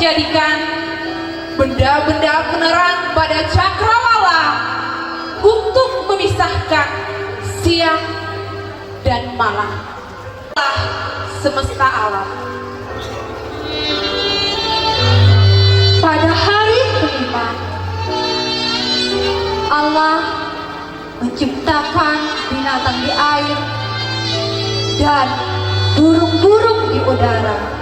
menjadikan benda-benda penerang pada cakrawala untuk memisahkan siang dan malam semesta alam. Pada hari kelima, Allah menciptakan binatang di air dan burung-burung di udara.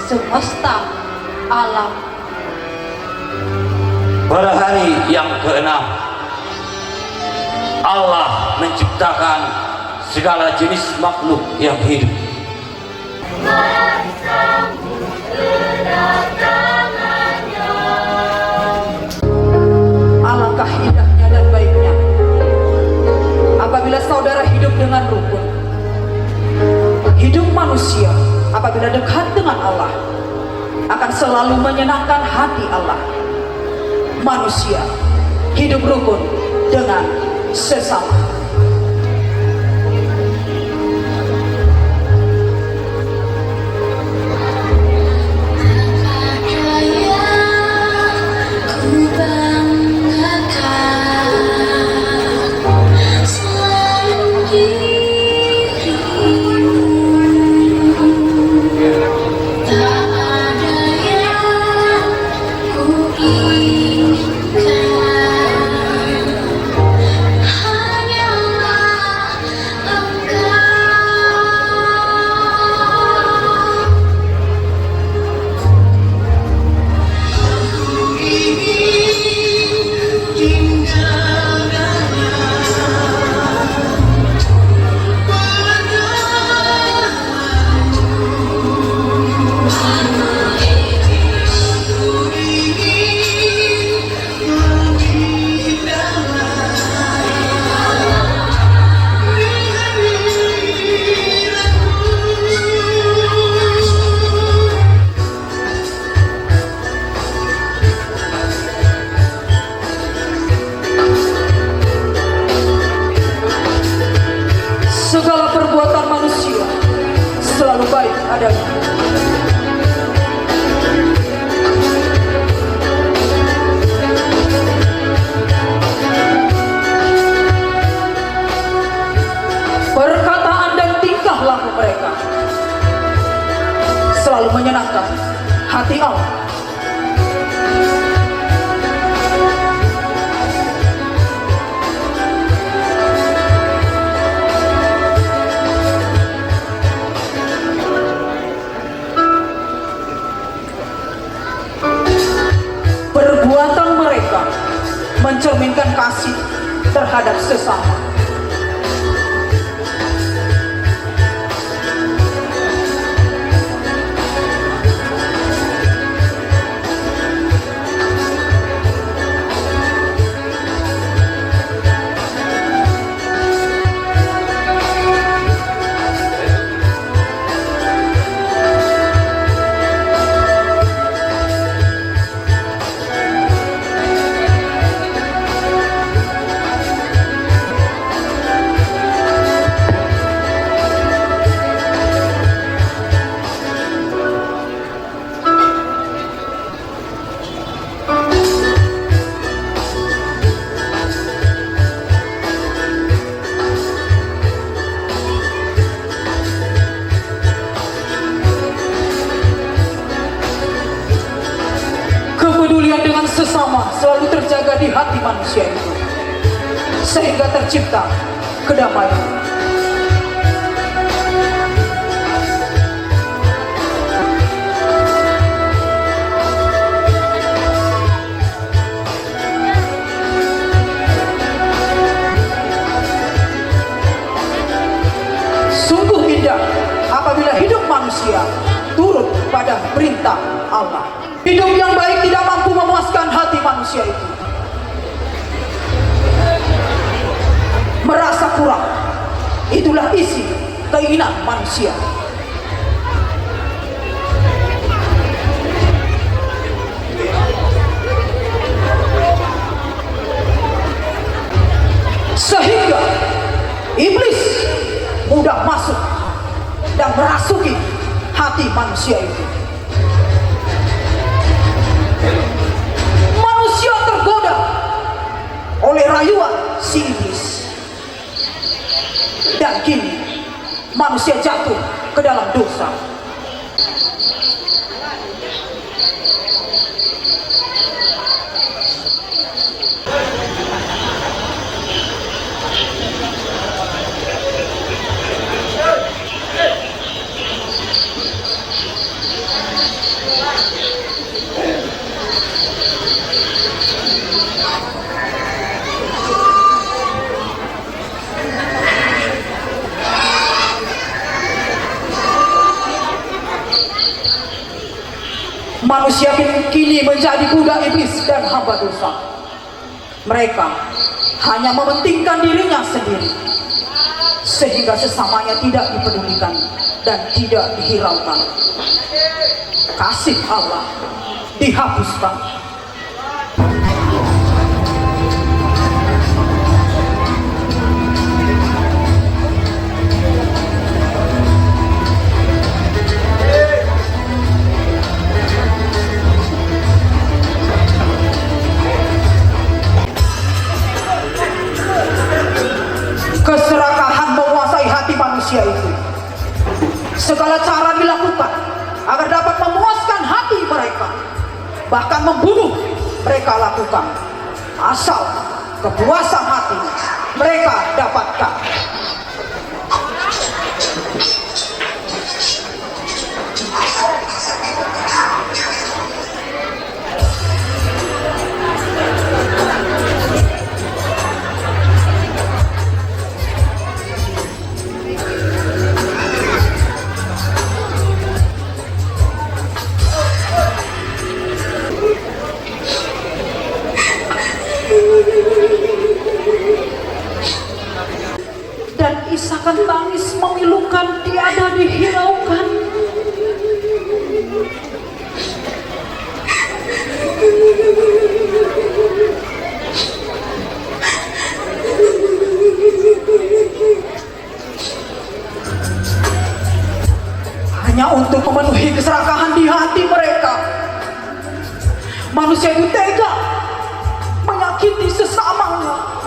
Semesta alam. Pada hari yang keenam, Allah menciptakan segala jenis makhluk yang hidup. Alangkah indahnya dan baiknya apabila saudara hidup dengan rukun. Hidup manusia apabila dekat dengan Allah akan selalu menyenangkan hati Allah. Manusia hidup rukun dengan sesama. Segala perbuatan manusia selalu baik adanya. Perkataan dan tingkah laku mereka selalu menyenangkan hati Allah. Perbuatan mereka mencerminkan kasih terhadap sesama. Kepedulian dengan sesama selalu terjaga di hati manusia itu, sehingga tercipta kedamaian. Sungguh indah apabila hidup manusia turut pada perintah Allah. Hidup yang baik tidak mampu memuaskan hati manusia itu. Merasa kurang, itulah isi keinginan manusia. Sehingga iblis mudah masuk dan merasuki hati manusia itu. manusia tergoda oleh rayuan si iblis. Dan kini manusia jatuh ke dalam dosa. Manusia kini menjadi budak iblis dan hamba dosa. Mereka hanya mementingkan dirinya sendiri, sehingga sesamanya tidak dipedulikan dan tidak dihiraukan. Kasih Allah dihapuskan. Keserakahan menguasai hati manusia itu. Segala cara dilakukan agar dapat memuaskan hati mereka. Bahkan membunuh mereka lakukan, asal kepuasan hati mereka dapatkan. Dan isakan tangis memilukan tiada dihiraukan. Hanya untuk memenuhi keserakahan di hati mereka, manusia itu tega menyakiti sesamanya.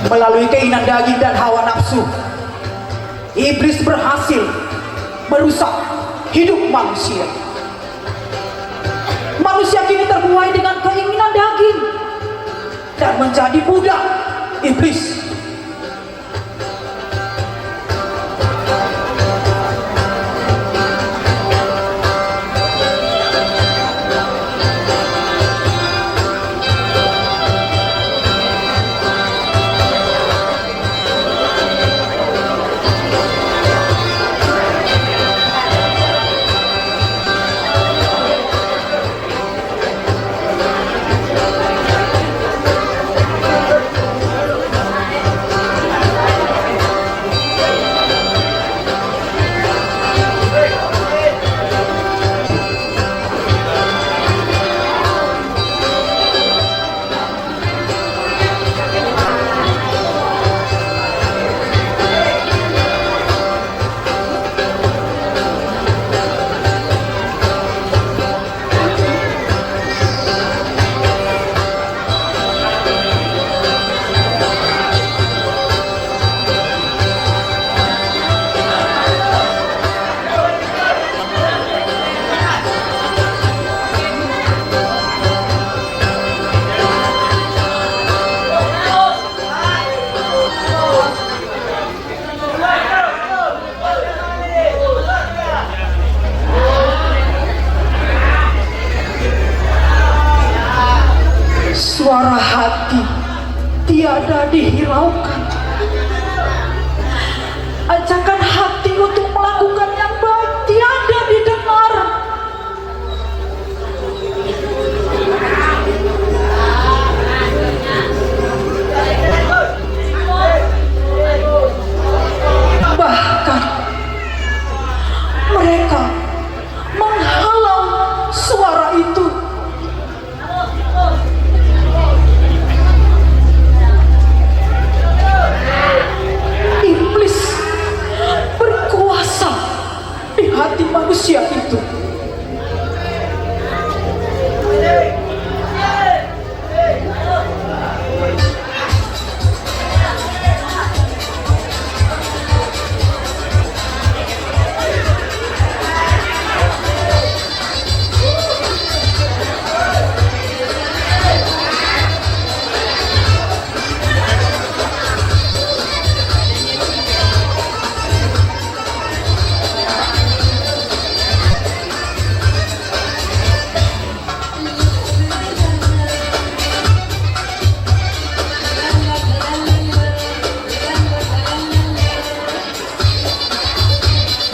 Melalui keinginan daging dan hawa nafsu, iblis berhasil merusak hidup manusia. Manusia kini terbuai dengan keinginan daging dan menjadi budak iblis. Suara hati tiada dihiraukan. Ajakan hati untuk melakukan yang baik tiada didengar. Bahkan mereka menghalau suara itu. Iblis berkuasa di hati manusia itu.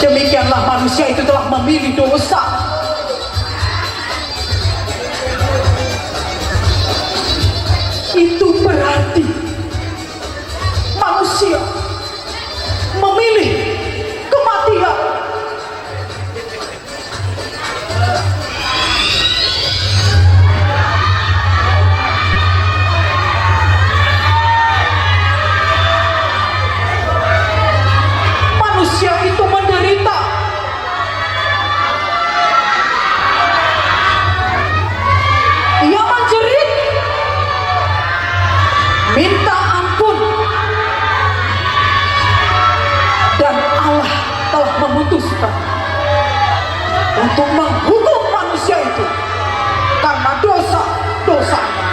Demikianlah manusia itu telah memilih dosa. Itu berarti manusia memilih kematian. Manusia itu menderita. Ia menjerit, minta ampun, dan Allah telah memutuskan untuk menghukum manusia itu karena dosa-dosanya.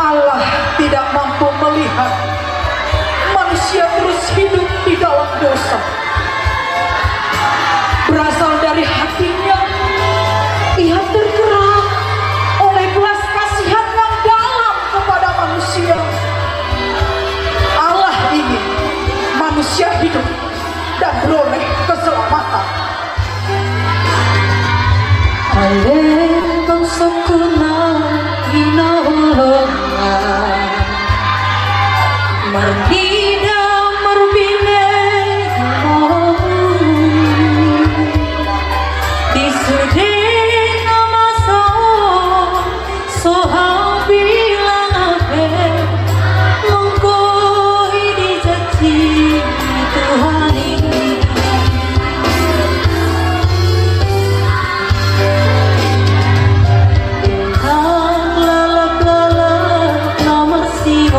Allah tidak mampu melihat manusia terus hidup di dalam dosa. Berasal dari hatinya, ia tergerak oleh belas kasihan yang dalam kepada manusia. Allah ingin manusia hidup dan beroleh keselamatan. Alengkang sakuna inaulunga Mardida marbine disudin namasa sohabilang ape mengkoi dijati Tuhan ini. Lalap-lalap nomor si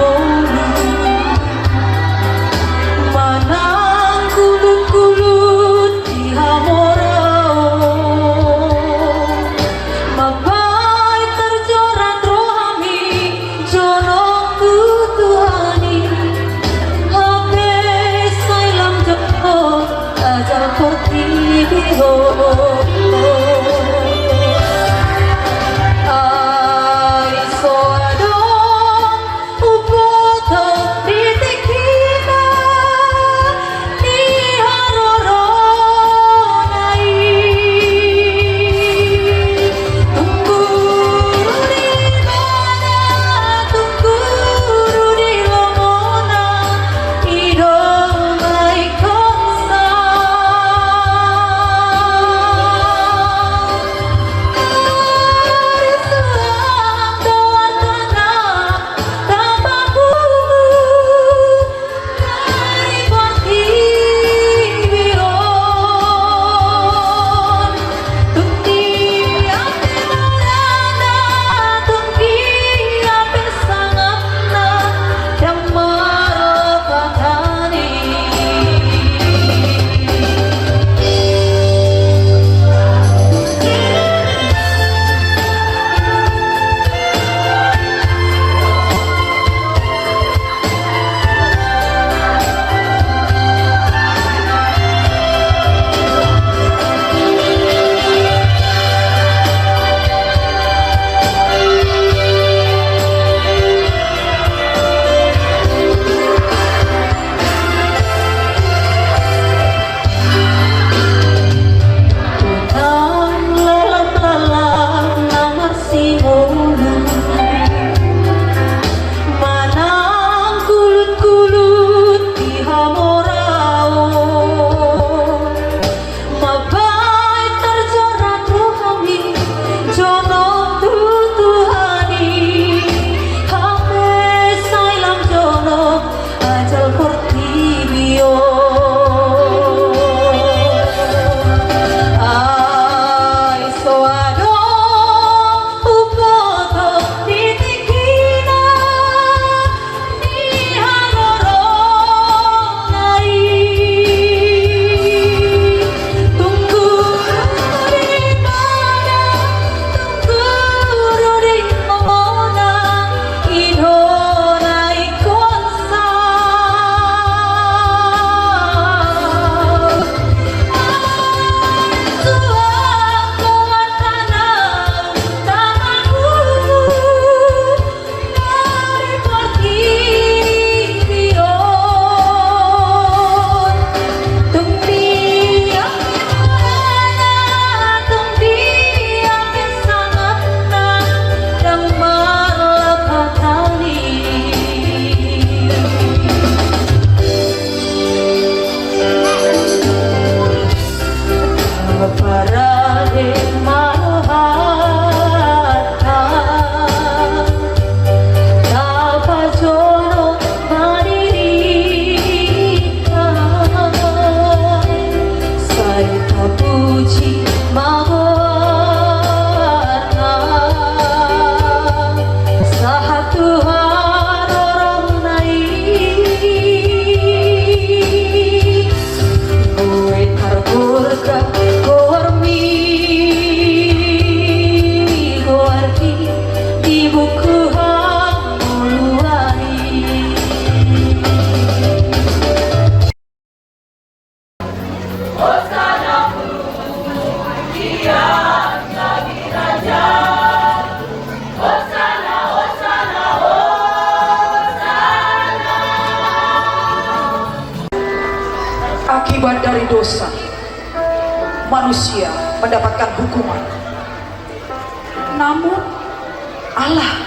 Akibat dari dosa, manusia mendapatkan hukuman. Namun Allah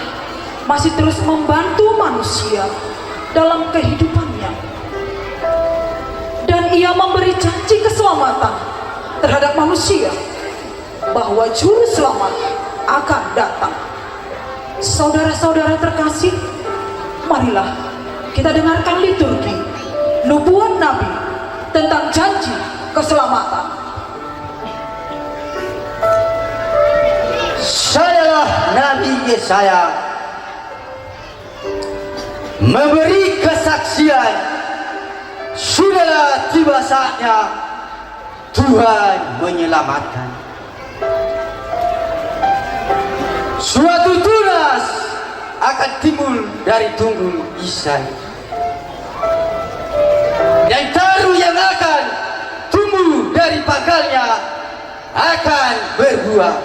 masih terus membantu manusia dalam kehidupannya. Dan Ia memberi janji keselamatan terhadap manusia, bahwa juru selamat akan datang. Saudara-saudara terkasih, marilah kita dengarkan liturgi nubuat Nabi tentang janji keselamatan. Sayalah Nabi Yesaya, memberi kesaksian, sudahlah tiba saatnya Tuhan menyelamatkan. Suatu tunas akan timbul dari tunggul Isai, dan taru yang akan tumbuh dari pangkalnya akan berbuah.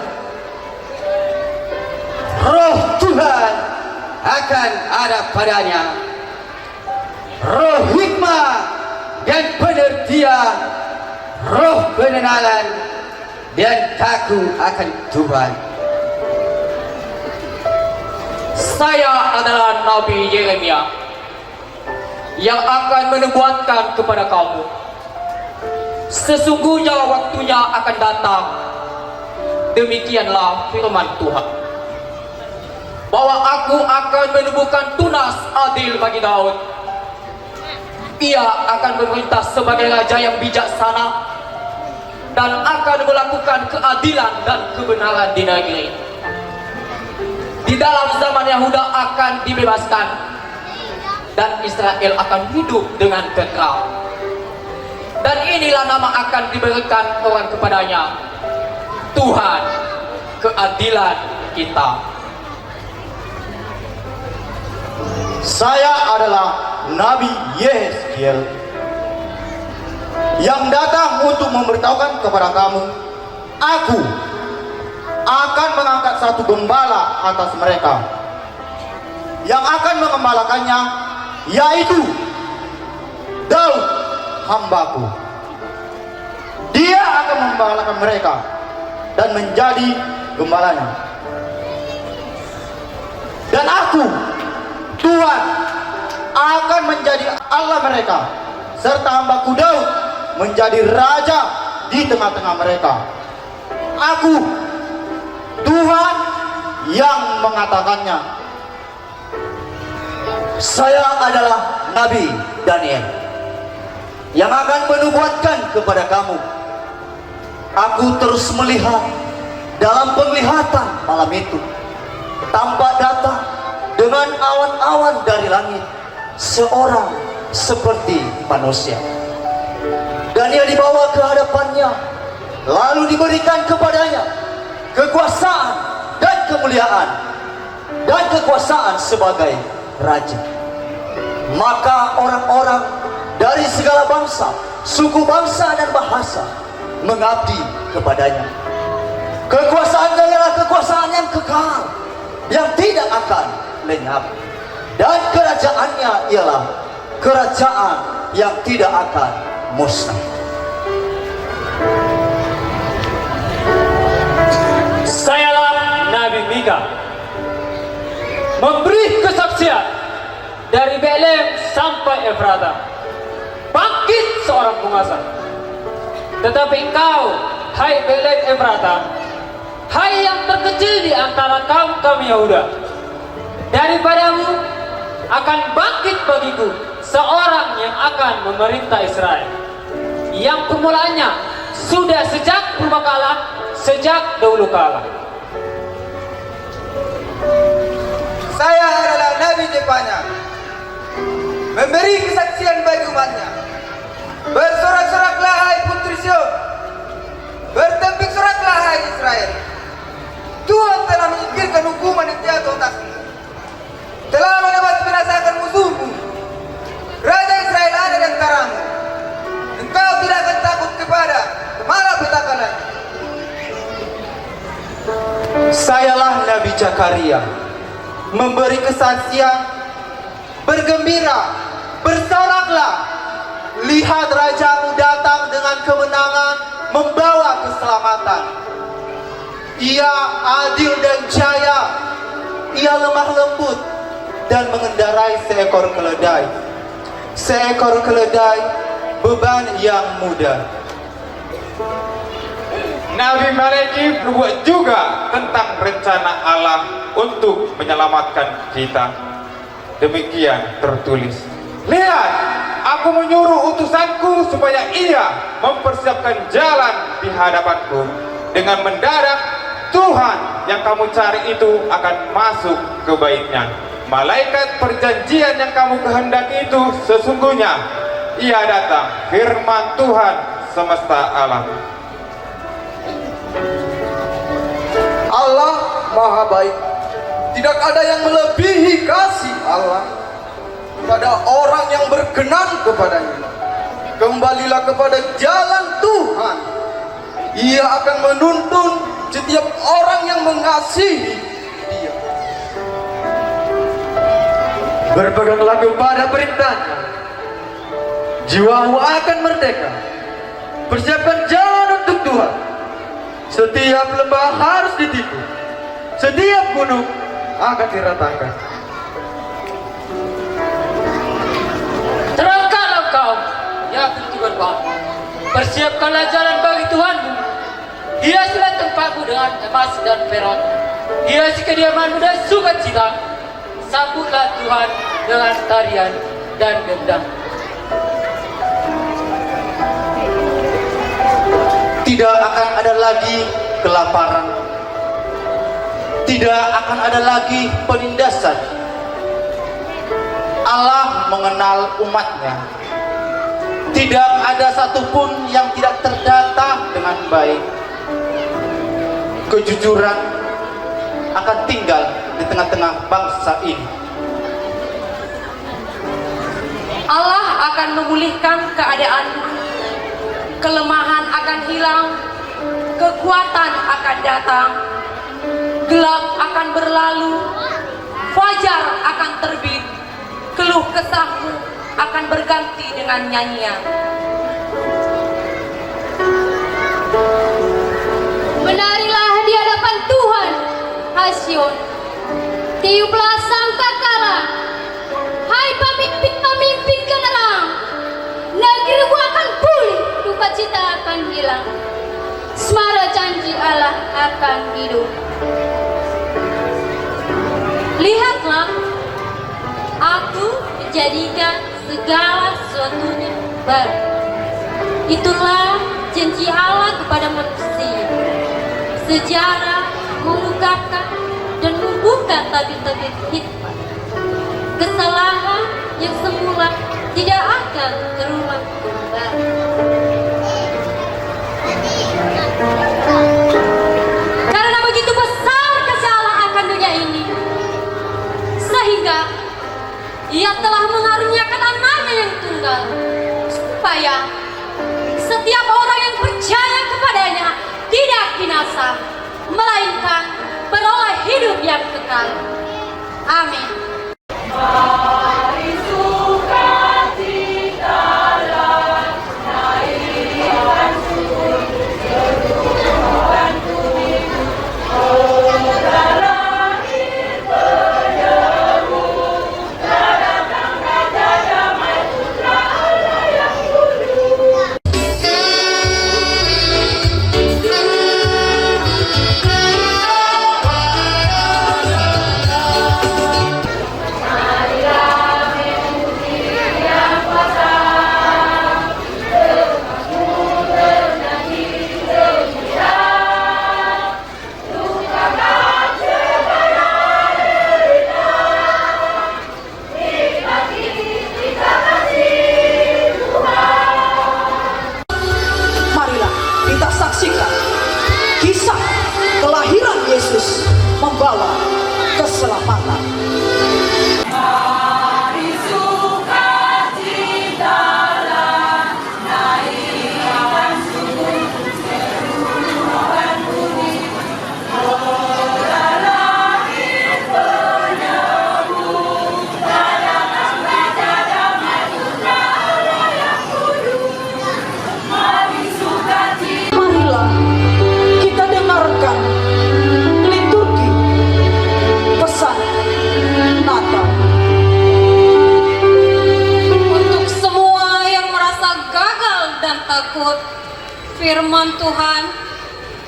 Roh Tuhan akan ada padanya, roh hikmah dan pengertian, roh pengenalan dan takut akan Tuhan. Saya adalah Nabi Yeremia yang akan menubuatkan kepada kamu. Sesungguhnya waktunya akan datang, demikianlah firman Tuhan, bahwa aku akan menubuhkan tunas adil bagi Daud. Ia akan memerintah sebagai raja yang bijaksana dan akan melakukan keadilan dan kebenaran di negeri. Di dalam zaman Yahuda akan dibebaskan dan Israel akan hidup dengan kekal. Dan inilah nama akan diberikan orang kepadanya, Tuhan, keadilan kita. Saya adalah Nabi Yehezkiel yang datang untuk memberitahukan kepada kamu, aku akan mengangkat satu gembala atas mereka yang akan mengembalakannya, yaitu Daud hambaku. Dia akan mengembalakan mereka dan menjadi gembalanya. Dan aku, Tuhan, akan menjadi Allah mereka, serta hambaku Daud menjadi raja di tengah-tengah mereka. Aku, Tuhan, yang mengatakannya. Saya adalah Nabi Daniel yang akan menubuatkan kepada kamu. Aku terus melihat dalam penglihatan malam itu, tampak datang dengan awan-awan dari langit seorang seperti manusia. Daniel dibawa ke hadapannya, lalu diberikan kepadanya kekuasaan dan kemuliaan dan kekuasaan sebagai raja. Maka orang-orang dari segala bangsa, suku bangsa dan bahasa mengabdi kepadanya. Kekuasaannya ialah kekuasaan yang kekal, yang tidak akan lenyap, dan kerajaannya ialah kerajaan yang tidak akan musnah. Sayalah Nabi Mika, memberi kesaksian dari Belem sampai Efrata, bangkit seorang penguasa. Tetapi engkau, hai Belem Efrata, hai yang terkecil di antara kaum Yahuda, daripadamu akan bangkit bagiku seorang yang akan memerintah Israel, yang permulaannya sudah sejak purbakala, sejak dahulu kala. Saya adalah Nabi Jepanya, memberi kesaksian bagi umatnya. Bersorak-soraklah hai putri Sion, bertempik soraklah hai Israel. Tuhan telah menyingkirkan hukuman yang jatuh atasmu, telah menebas binasakan musuhmu. Raja Israel ada di antaramu. Engkau tidak akan takut kepada malapetaka lagi. Sayalah Nabi Zakaria, memberi kesaksian, bergembira, bersoraklah, lihat rajamu datang Ia adil dan jaya. Ia lemah lembut dan mengendarai seekor keledai. Seekor keledai beban yang mudah. Nabi Malaikat berbuat juga tentang rencana Allah untuk menyelamatkan kita. Demikian tertulis. Lihat, aku menyuruh utusanku supaya ia mempersiapkan jalan di hadapanku. Dengan mendadak, Tuhan yang kamu cari itu akan masuk ke baitnya. Malaikat perjanjian yang kamu kehendaki itu sesungguhnya ia datang, firman Tuhan semesta alam. Allah Maha Baik. Tidak ada yang melebihi kasih Allah kepada orang yang berkenan kepadanya. Kembalilah kepada jalan Tuhan. Ia akan menuntun setiap orang yang mengasihi Dia. Berpeganglah kepada perintahnya, jiwamu akan merdeka. Persiapkan jalan untuk Tuhan. Setiap lembah harus ditikung, setiap gunung akan diratakan. Terangkanlah kau, ya Tuhan. Persiapkanlah jalan bagi Tuhanmu. Hiasilah tempatmu dengan emas dan perak. Hiasi kediamanmu dan sukacita. Sambutlah Tuhan dengan tarian dan gendang. Tidak akan ada lagi kelaparan. Tidak akan ada lagi penindasan. Allah mengenal umatnya. Tidak ada satupun yang tidak terdata dengan baik. Kejujuran akan tinggal di tengah-tengah bangsa ini. Allah akan memulihkan keadaanmu. Kelemahan akan hilang, kekuatan akan datang, gelap akan berlalu, fajar akan terbit, keluh kesahmu akan berganti dengan nyanyian. Menarilah di hadapan Tuhan, Hasyon. Tiuplah sangkakala, hai pemimpin-pemimpin generang. Negerimu akan pulih, duka cita akan hilang. Semara janji Allah akan hidup. Lihatlah, aku menjadikan segala sesuatunya baru. Itulah janji Allah kepada manusia. Sejarah mengungkapkan dan membuka tabir-tabir hikmat. Kesalahan yang semula tidak akan terulang kembali. Karena begitu besar kasih Allah akan dunia ini, sehingga Ia telah mengaruniakan anaknya yang tunggal, supaya setiap orang yang percaya kepadanya tidak binasa, melainkan beroleh hidup yang kekal. Amin. firman Tuhan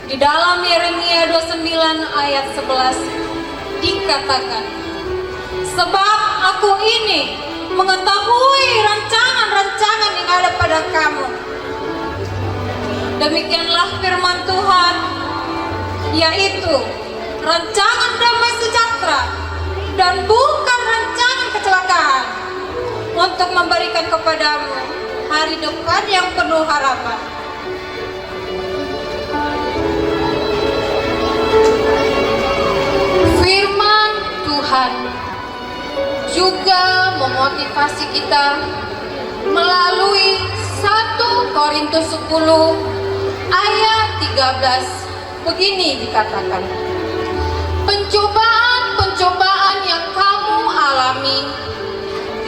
di dalam Yeremia 29 ayat 11 dikatakan, sebab aku ini mengetahui rancangan-rancangan yang ada pada kamu. Demikianlah firman Tuhan, yaitu rancangan damai sejahtera dan bukan rancangan kecelakaan, untuk memberikan kepadamu hari depan yang penuh harapan. Firman Tuhan juga memotivasi kita melalui 1 Korintus 10 ayat 13. Begini dikatakan, pencobaan-pencobaan yang kamu alami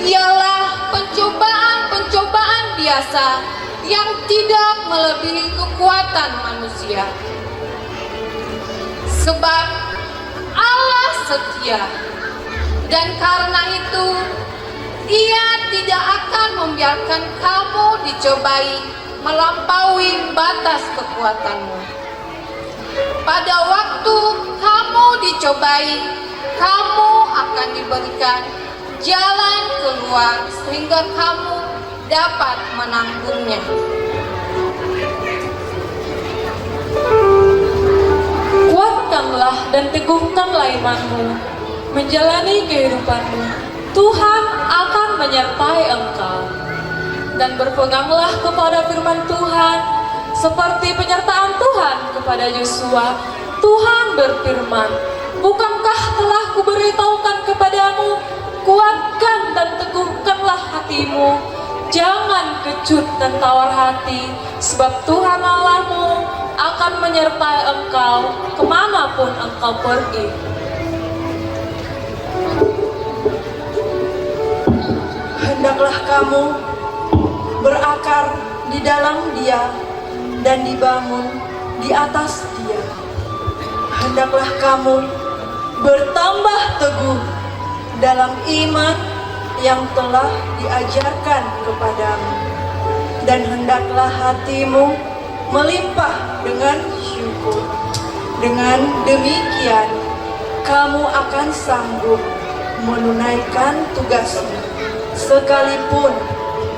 ialah pencobaan-pencobaan biasa yang tidak melebihi kekuatan manusia. Sebab Allah setia, dan karena itu Ia tidak akan membiarkan kamu dicobai melampaui batas kekuatanmu. Pada waktu kamu dicobai, kamu akan diberikan jalan keluar sehingga kamu dapat menanggungnya. Kuatkanlah dan teguhkanlah imanmu menjalani kehidupanmu. Tuhan akan menyertai engkau. Dan berpeganglah kepada firman Tuhan seperti penyertaan Tuhan kepada Yosua. Tuhan berfirman, bukankah telah kuberitahukan kepadamu, kuatkan dan teguhkanlah hatimu, jangan kecut dan tawar hati, sebab Tuhan Allahmu akan menyertai engkau kemanapun engkau pergi. Hendaklah kamu berakar di dalam Dia dan dibangun di atas Dia. Hendaklah kamu bertambah teguh dalam iman yang telah diajarkan kepadamu, dan hendaklah hatimu melimpah dengan syukur. Dengan demikian kamu akan sanggup menunaikan tugasmu sekalipun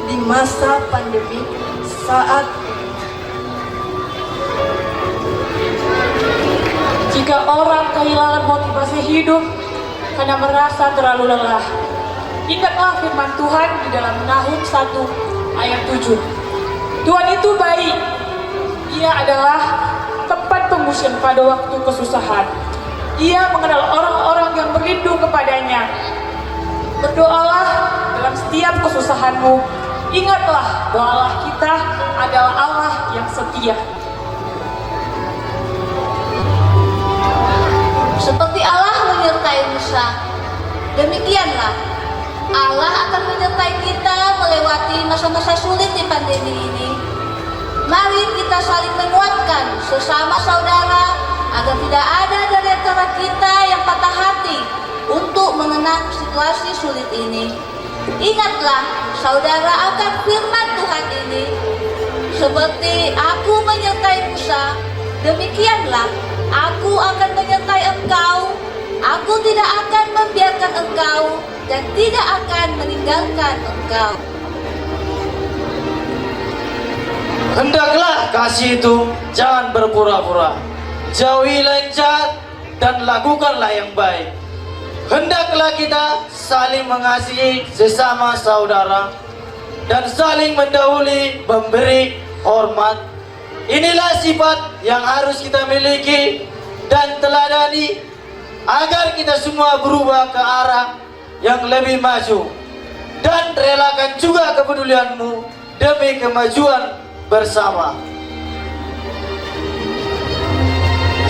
di masa pandemi saat ini. Jika orang kehilangan motivasi hidup karena merasa terlalu lelah, ingatlah firman Tuhan di dalam Nahum 1 ayat 7. Tuhan itu baik, Ia adalah tempat pengungsian pada waktu kesusahan. Ia mengenal orang-orang yang berlindung kepadanya. Berdoalah dalam setiap kesusahanmu. Ingatlah bahwa Allah kita adalah Allah yang setia. Seperti Allah menyertai Musa, demikianlah Allah akan menyertai kita melewati masa-masa sulit di pandemi ini. Mari kita saling menguatkan sesama saudara agar tidak ada dari antara kita yang patah hati untuk mengenang situasi sulit ini. Ingatlah saudara akan firman Tuhan ini. Seperti aku menyertai Musa, demikianlah aku akan menyertai engkau. Aku tidak akan membiarkan engkau dan tidak akan meninggalkan engkau. Hendaklah kasih itu jangan berpura-pura. Jauhilah yang jahat dan lakukanlah yang baik. Hendaklah kita saling mengasihi sesama saudara dan saling mendahului memberi hormat. Inilah sifat yang harus kita miliki dan teladani agar kita semua berubah ke arah yang lebih maju, dan relakan juga kepedulianmu demi kemajuan bersama.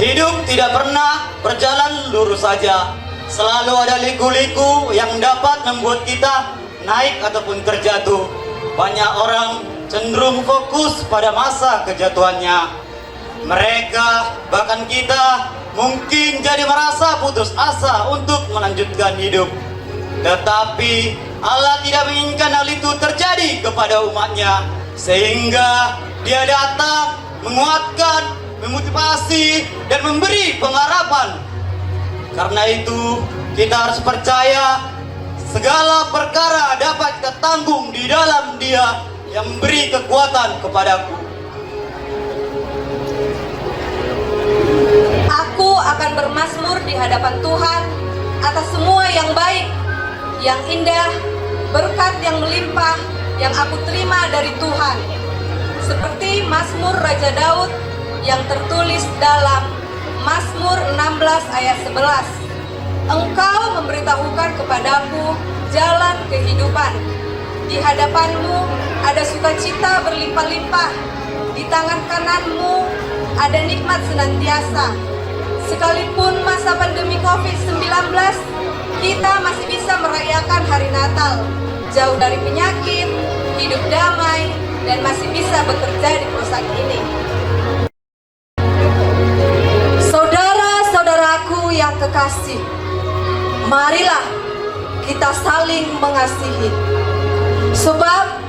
Hidup tidak pernah berjalan lurus saja. Selalu ada liku-liku yang dapat membuat kita naik ataupun terjatuh. Banyak orang cenderung fokus pada masa kejatuhannya. Mereka, bahkan kita, mungkin jadi merasa putus asa untuk melanjutkan hidup. Tetapi Allah tidak menginginkan hal itu terjadi kepada umatnya, sehingga Dia datang menguatkan, memotivasi, dan memberi pengharapan. Karena itu, kita harus percaya segala perkara dapat kita tanggung di dalam Dia yang memberi kekuatan kepadaku. Aku akan bermazmur di hadapan Tuhan atas semua yang baik, yang indah, berkat yang melimpah yang aku terima dari Tuhan. Seperti Mazmur Raja Daud yang tertulis dalam Mazmur 16 ayat 11. Engkau memberitahukan kepadaku jalan kehidupan. Di hadapanmu ada sukacita berlimpah-limpah. Di tangan kananmu ada nikmat senantiasa. Sekalipun masa pandemi COVID-19, kita masih bisa merayakan hari Natal, jauh dari penyakit, hidup damai, dan masih bisa bekerja di perusahaan ini. Saudara-saudaraku yang kekasih, marilah kita saling mengasihi. Sebab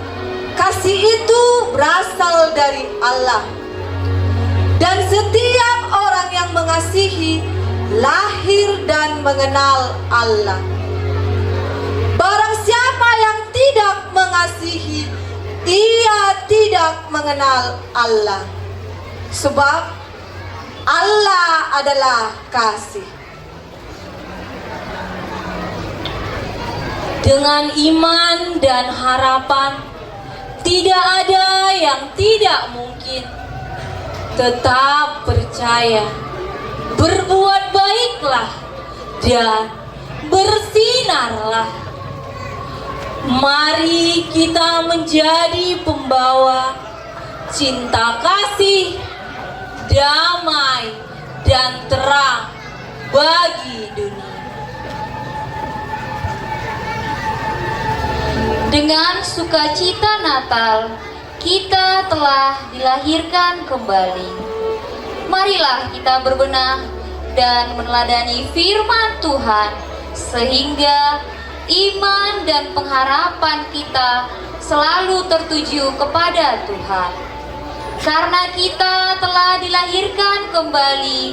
kasih itu berasal dari Allah. Dan setiap orang yang mengasihi lahir dan mengenal Allah. Barang siapa yang tidak mengasihi, ia tidak mengenal Allah. Sebab Allah adalah kasih. Dengan iman dan harapan, tidak ada yang tidak mungkin. Tetap percaya, berbuat baiklah, dan bersinarlah. Mari kita menjadi pembawa cinta kasih, damai, dan terang bagi dunia. Dengan sukacita Natal, kita telah dilahirkan kembali. Marilah kita berbenah dan meneladani firman Tuhan, sehingga iman dan pengharapan kita selalu tertuju kepada Tuhan. Karena kita telah dilahirkan kembali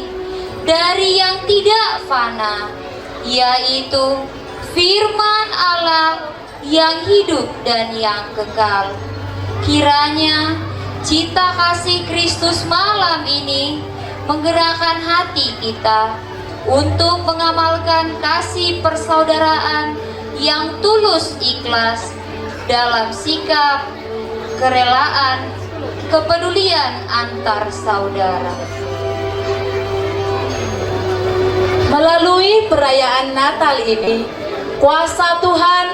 dari yang tidak fana, yaitu firman Allah yang hidup dan yang kekal. Kiranya cita kasih Kristus malam ini menggerakkan hati kita untuk mengamalkan kasih persaudaraan yang tulus ikhlas dalam sikap, kerelaan, kepedulian antar saudara. Melalui perayaan Natal ini, kuasa Tuhan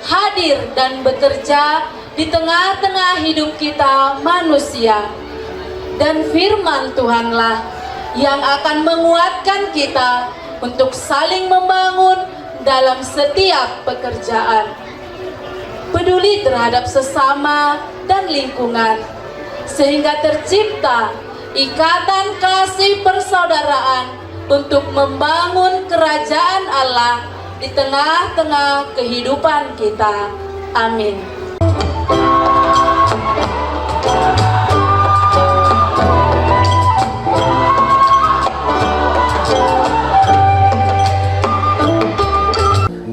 hadir dan bekerja di tengah-tengah hidup kita manusia. Dan firman Tuhanlah yang akan menguatkan kita untuk saling membangun dalam setiap pekerjaan. Peduli terhadap sesama dan lingkungan, sehingga tercipta ikatan kasih persaudaraan untuk membangun kerajaan Allah di tengah-tengah kehidupan kita. Amin.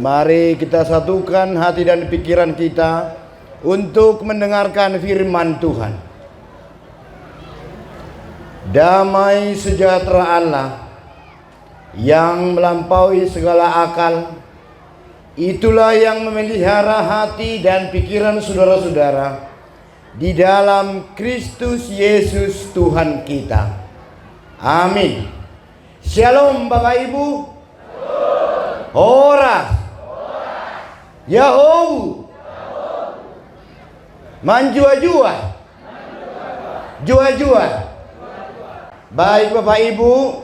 Mari kita satukan hati dan pikiran kita untuk mendengarkan firman Tuhan. Damai sejahtera Allah yang melampaui segala akal, itulah yang memelihara hati dan pikiran saudara-saudara di dalam Kristus Yesus Tuhan kita. Amin. Shalom Bapak Ibu. Ora. Yahoo. Manjua-jua. Jua-jua. Baik Bapak Ibu,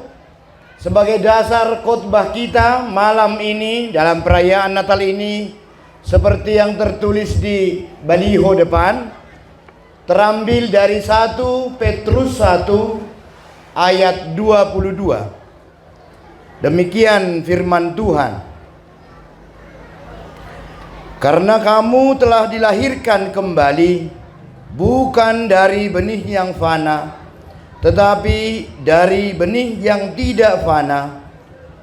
sebagai dasar khotbah kita malam ini dalam perayaan Natal ini, seperti yang tertulis di baliho depan, terambil dari 1 Petrus 1 ayat 22. Demikian firman Tuhan. Karena kamu telah dilahirkan kembali bukan dari benih yang fana, tetapi dari benih yang tidak fana,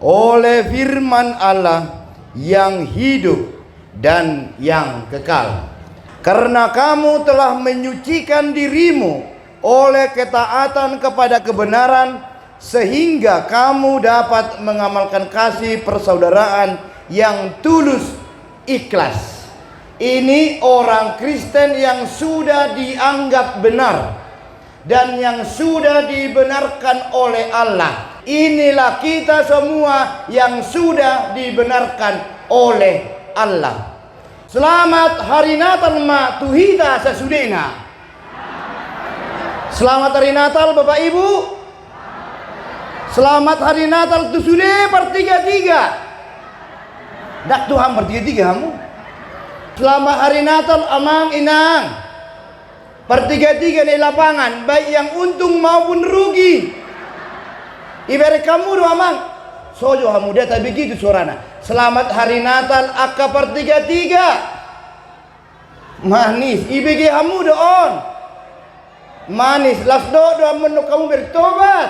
oleh firman Allah yang hidup dan yang kekal. Karena kamu telah menyucikan dirimu oleh ketaatan kepada kebenaran, sehingga kamu dapat mengamalkan kasih persaudaraan yang tulus ikhlas. Ini orang Kristen yang sudah dianggap benar dan yang sudah dibenarkan oleh Allah. Inilah kita semua yang sudah dibenarkan oleh Allah. Selamat Hari Natal ma tuhita sesudena. Selamat Hari Natal Bapak Ibu. Selamat Hari Natal tu sudah bertiga-tiga. Dak Tuhan bertiga-tiga kamu. Selamat Hari Natal amang inang. Bertiga-tiga di lapangan, baik yang untung maupun rugi. Ibarat kamu doa amang. Sojo kamu dia tak begitu suarana. Selamat Hari Natal akka bertiga-tiga. Manis, ibg kamu doon. Manis, las doa menuk kamu bertobat.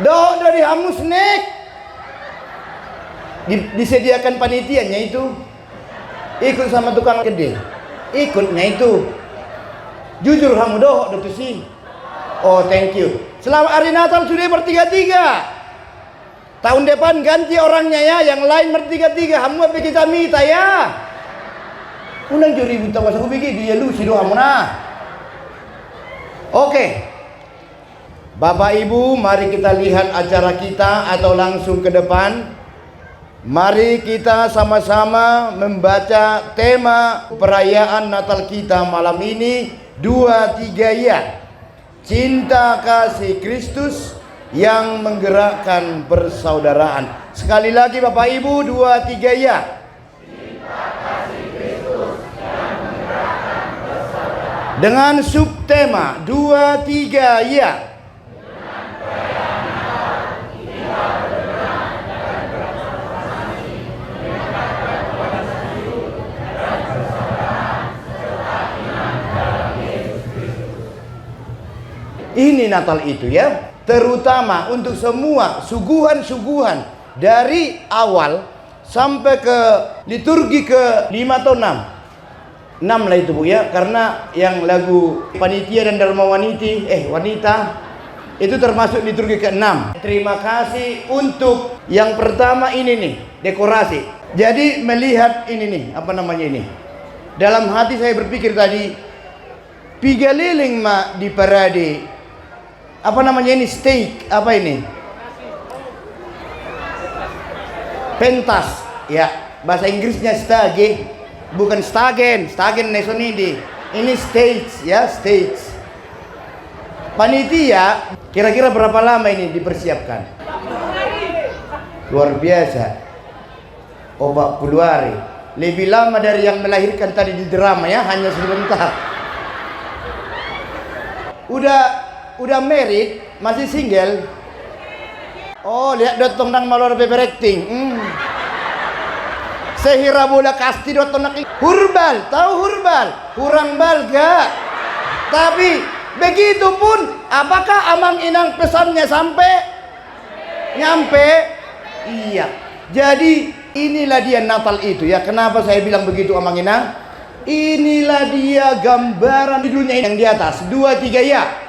Doa dari kamu snack. Disediakan panitianya itu. Ikut sama tukang gede. Ikutnya itu. Jujur kamu doh sih. Oh, thank you. Selamat Hari Natal sudah bertiga-tiga. Tahun depan ganti orangnya ya, yang lain bertiga-tiga. Kamu apa kita minta ya? Unang juri buta wasaku begitu ya lu si doa nah. Oke. Bapak Ibu, mari kita lihat acara kita atau langsung ke depan. Mari kita sama-sama membaca tema perayaan Natal kita malam ini. 2-3 ya. Cinta kasih Kristus yang menggerakkan persaudaraan. Sekali lagi Bapak Ibu, 2-3 ya. Cinta kasih Kristus yang menggerakkan persaudaraan. Dengan subtema 2-3 ya. Ini Natal itu ya, terutama untuk semua suguhan-suguhan dari awal sampai ke liturgi ke 5 atau 6 lah itu Bu ya, karena yang lagu panitia dan dharma wanita itu termasuk liturgi ke-6. Terima kasih untuk yang pertama ini nih, dekorasi. Jadi melihat ini nih, apa namanya ini, dalam hati saya berpikir tadi, piga liling ma di parade. Apa namanya ini, steak, apa ini? Pentas, ya. Bahasa Inggrisnya stage, bukan stagen nesonidi. Ini stage, ya, stage. Panitia, kira-kira berapa lama ini dipersiapkan? Luar biasa. 40 hari. Lebih lama dari yang melahirkan tadi di drama ya, hanya sebentar. Udah married, masih single. Oh, lihat dotong nang malor beberecting. Sehira bola kasti dotong nak hurbal, tahu hurbal? Hurang balga. Tapi begitupun, apakah amang inang pesannya sampai? Nyampe? Iya. Jadi inilah dia Natal itu ya. Kenapa saya bilang begitu amang inang? Inilah dia gambaran judulnya yang di atas. 2-3 ya.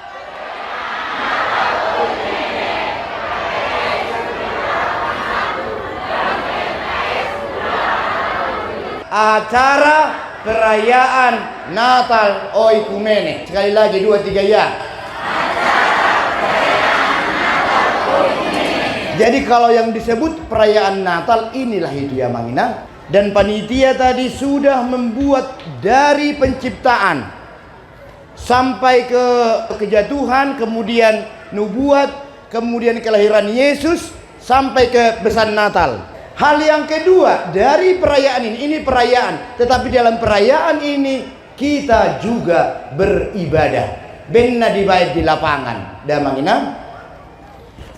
Acara perayaan Natal Oikumene. Sekali lagi 2-3 ya. Jadi kalau yang disebut perayaan Natal inilah itu ya Manginang. Dan panitia tadi sudah membuat dari penciptaan sampai ke kejatuhan, kemudian nubuat, kemudian kelahiran Yesus sampai ke besan Natal. Hal yang kedua dari perayaan ini perayaan, tetapi dalam perayaan ini kita juga beribadah. Benna dibayar di lapangan, damangina.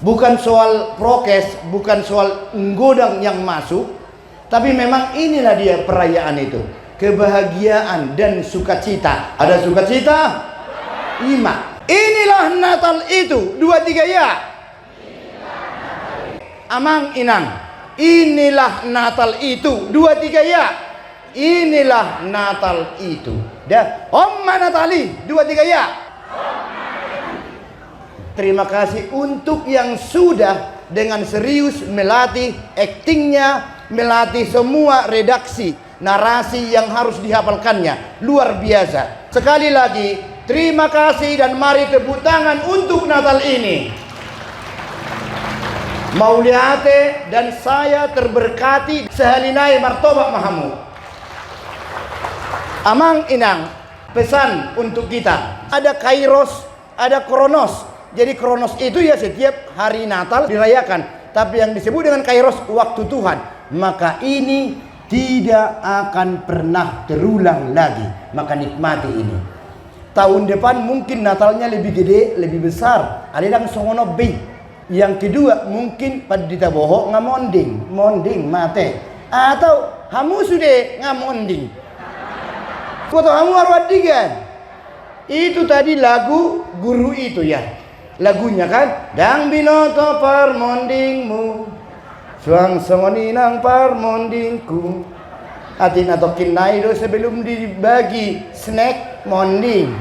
Bukan soal prokes, bukan soal nggodang yang masuk, tapi memang inilah dia perayaan itu. kebahagiaan dan sukacita. Ada sukacita? 5. Inilah Natal itu. 2, 3 ya. Amang inang. Inilah Natal itu. 2, 3 ya. Inilah Natal itu. Dah. Omma Natali. 2, 3 ya. Terima kasih untuk yang sudah dengan serius melatih aktingnya, melatih semua redaksi, narasi yang harus dihafalkannya. Luar biasa. Sekali lagi, terima kasih dan mari tepuk tangan untuk Natal ini. Mauliate dan saya terberkati sehalinai martobat mahamu. Amang inang, pesan untuk kita. Ada Kairos, ada Kronos. Jadi Kronos itu ya setiap hari Natal dirayakan. Tapi yang disebut dengan Kairos waktu Tuhan. Maka ini tidak akan pernah terulang lagi. Maka nikmati ini. Tahun depan mungkin Natalnya lebih gede, lebih besar. Ada yang songono B. Yang kedua mungkin pada ditaboho ngamonding. Monding mate. Atau hamu sudah ngamonding. Foto hamu arwadigan. Itu tadi lagu guru itu ya. Lagunya kan, dang binoto parmondingmu, suang songoninang parmondingku. Atin atau kinaido sebelum dibagi snack monding.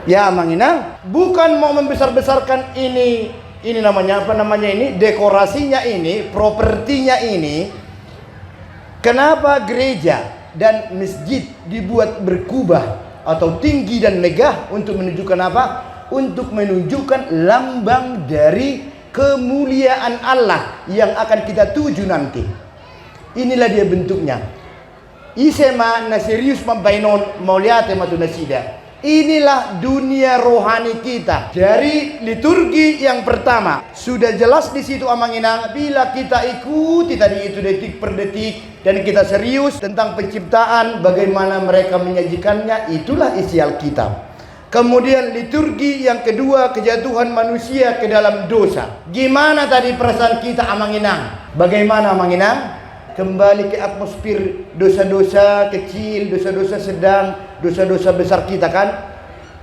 Ya Manginang, bukan mau membesar-besarkan ini namanya apa namanya ini, dekorasinya ini, propertinya ini. Kenapa gereja dan masjid dibuat berkubah atau tinggi dan megah untuk menunjukkan apa? Untuk menunjukkan lambang dari kemuliaan Allah yang akan kita tuju nanti. Inilah dia bentuknya. Isema na serius mambainon mauliate matu nasida. Inilah dunia rohani kita. Dari liturgi yang pertama sudah jelas di situ Amanginang, bila kita ikuti tadi itu detik per detik dan kita serius tentang penciptaan, bagaimana mereka menyajikannya, itulah isi Alkitab. Kemudian liturgi yang kedua, kejatuhan manusia ke dalam dosa. Gimana tadi perasaan kita Amanginang? Bagaimana Amanginang? Kembali ke atmosfer dosa-dosa kecil, dosa-dosa sedang, dosa-dosa besar kita kan.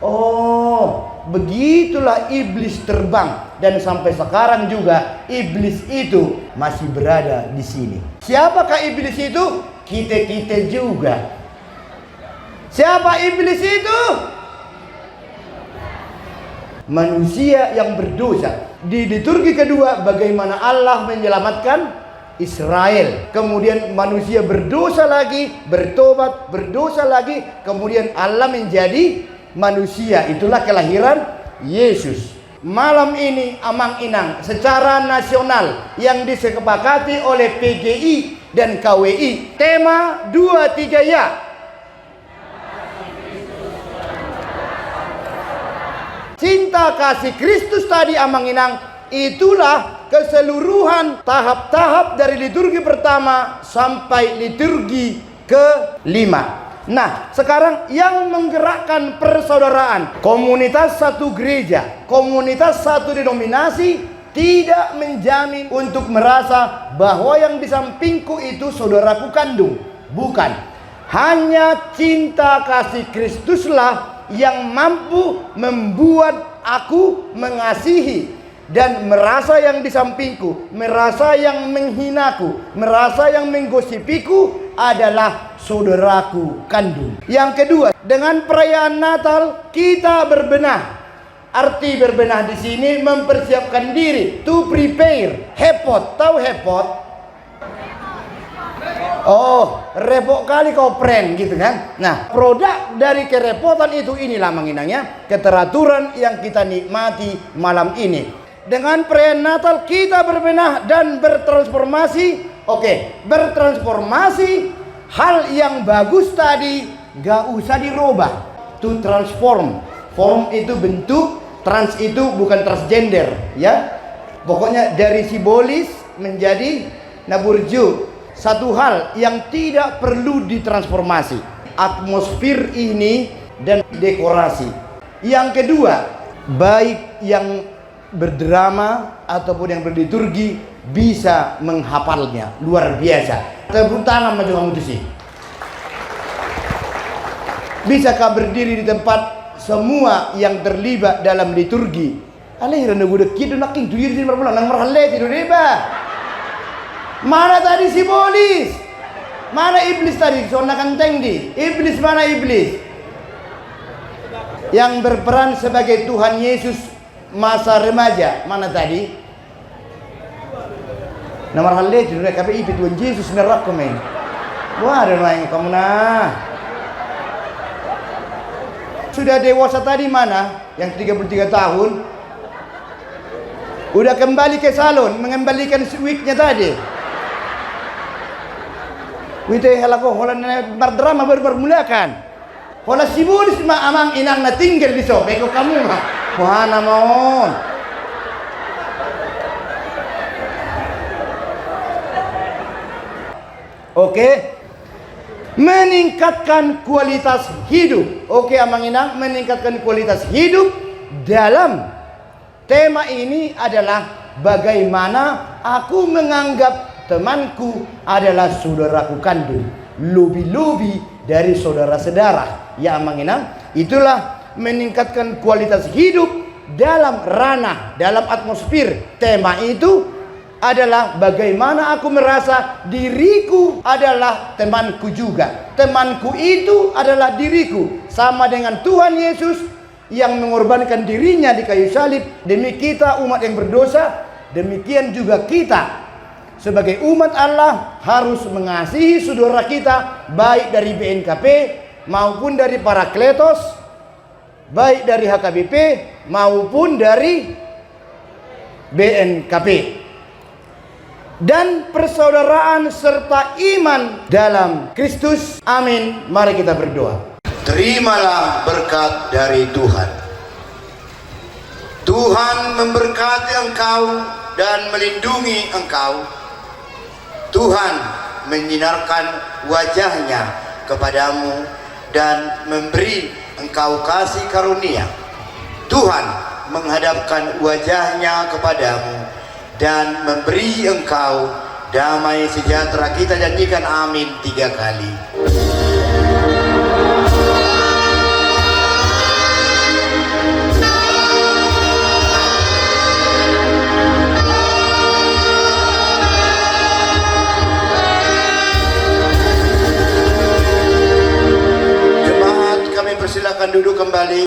Oh, begitulah iblis terbang. Dan sampai sekarang juga iblis itu masih berada di sini. Siapakah iblis itu? Kita-kita juga. Siapa iblis itu? Manusia yang berdosa. Di liturgi kedua, bagaimana Allah menyelamatkan Israel. Kemudian manusia berdosa lagi, bertobat, berdosa lagi, kemudian Allah menjadi manusia. Itulah kelahiran Yesus. Malam ini Amang Inang secara nasional yang disepakati oleh PGI dan KWI, tema 2-3 ya. Cinta kasih Kristus tadi Amang Inang, itulah keseluruhan tahap-tahap dari liturgi pertama sampai liturgi ke-5. Nah, sekarang yang menggerakkan persaudaraan, komunitas satu gereja, komunitas satu denominasi tidak menjamin untuk merasa bahwa yang di sampingku itu saudaraku kandung. Bukan. Hanya cinta kasih Kristuslah yang mampu membuat aku mengasihi dan merasa yang di sampingku, merasa yang menghinaku, merasa yang menggosipiku adalah saudaraku kandung. Yang kedua, dengan perayaan Natal kita berbenah. Arti berbenah di sini mempersiapkan diri, to prepare. Hepot, tahu hepot? Oh, repot kali kau pren gitu kan. Nah, produk dari kerepotan itu inilah menginangnya keteraturan yang kita nikmati malam ini. Dengan perayaan Natal kita berbenah dan bertransformasi. Oke, bertransformasi, hal yang bagus tadi gak usah dirubah. To transform. Form itu bentuk, trans itu bukan transgender ya. Pokoknya dari simbolis menjadi naburju. Satu hal yang tidak perlu ditransformasi, atmosfer ini dan dekorasi. Yang kedua, baik yang berdrama ataupun yang berliturgi, bisa menghafalnya. Luar biasa. Tepuk tangan maju kamu tuh sih. Bisakah berdiri di tempat semua yang terlibat dalam liturgi? Alihran udah kidu naking tuyir di berbulan nang merhalle tidur deba. Mana tadi simbolis? Mana iblis tadi? Sona kanteng di. Iblis mana iblis? Yang berperan sebagai Tuhan Yesus masa remaja. Mana tadi? Nomor halle tidur KPI Tuhan Yesus merak komen. Wah, ada yang kamu nah. Sudah dewasa tadi mana? Yang 33 tahun. Udah kembali ke salon, mengembalikan wignya tadi. Wite halako holan berdrama baru bermulakan. Hola sibulis ma amang inang na tinggal di so. Beko kamu mah. Wah namon. Oke. Meningkatkan kualitas hidup. Oke amang inang, meningkatkan kualitas hidup dalam tema ini adalah bagaimana aku menganggap temanku adalah saudaraku kandung, lebih-lebih dari saudara-saudara. Ya mengenang, itulah meningkatkan kualitas hidup dalam ranah, dalam atmosfer. Tema itu adalah bagaimana aku merasa diriku adalah temanku juga. Temanku itu adalah diriku, sama dengan Tuhan Yesus yang mengorbankan dirinya di kayu salib demi kita umat yang berdosa. Demikian juga kita sebagai umat Allah harus mengasihi saudara kita, baik dari BNKP maupun dari Parakletos, baik dari HKBP maupun dari BNKP. Dan persaudaraan serta iman dalam Kristus. Amin. Mari kita berdoa. Terimalah berkat dari Tuhan. Tuhan memberkati engkau dan melindungi engkau. Tuhan menyinarkan wajahnya kepadamu dan memberi engkau kasih karunia. Tuhan menghadapkan wajahnya kepadamu dan memberi engkau damai sejahtera. Kita janjikan amin 3 kali. Silakan duduk kembali.